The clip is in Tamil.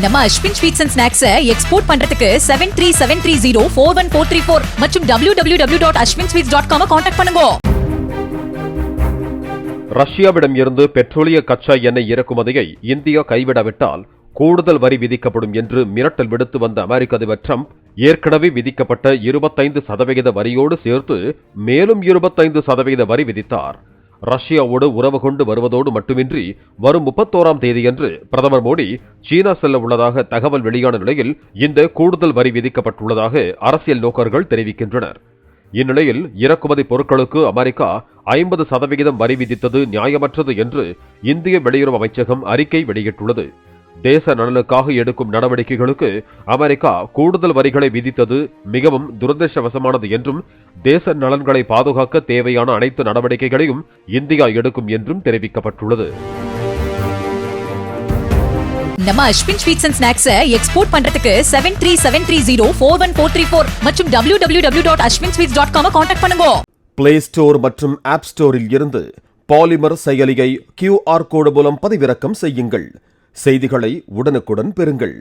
நம்ம Ashwin sweets and snacks export பண்றதுக்கு 7373041434 மற்றும் www.ashwinsweets.com கான்டாக்ட் பண்ணுங்க. ரஷ்யாவிடம் இருந்து பெட்ரோலிய கச்சா எண்ணெய் இறக்குமதியை இந்தியா கைவிடாவிட்டால் கூடுதல் வரி விதிக்கப்படும் என்று மிரட்டல் விடுத்து வந்த அமெரிக்க அதிபர் டிரம்ப் ஏற்கனவே விதிக்கப்பட்ட 25% வரியோடு சேர்த்து மேலும் 25% வரி விதித்தார். ரஷ்யாவோடு உறவு கொண்டு வருவதோடு மட்டுமின்றி வரும் 31ஆம் தேதியன்று பிரதமர் மோடி சீனா செல்ல உள்ளதாக தகவல் வெளியான நிலையில் இந்த கூடுதல் வரி விதிக்கப்பட்டுள்ளதாக அரசியல் நோக்கர்கள் தெரிவிக்கின்றனர். இந்நிலையில் இறக்குமதி பொருட்களுக்கு அமெரிக்கா 50% வரி விதித்தது நியாயமற்றது என்று இந்திய வெளியுறவு அமைச்சகம் அறிக்கை வெளியிட்டுள்ளது. தேச நலனுக்காக எடுக்கும் நடவடிக்கைகளுக்கு அமெரிக்கா கூடுதல் வரிகளை விதித்தது மிகவும் துரதிர்ஷ்டவசமானது என்றும் தேச நலன்களை பாதுகாக்க தேவையான அனைத்து நடவடிக்கைகளையும் இந்தியா எடுக்கும் என்றும் தெரிவிக்கப்பட்டுள்ளது. நம்ம Ashwin sweets and snacks export பண்றதுக்கு 7373041434 மற்றும் www.ashwinsweets.com கான்டாக்ட் பண்ணுங்க. பிளே ஸ்டோர் மற்றும் ஆப் ஸ்டோரில் இருந்து பாலிமர் செயலியை QR கோடு மூலம் பதிவிறக்கம் செய்யுங்கள். செய்திகளை உடனுக்குடன் பெறுங்கள்.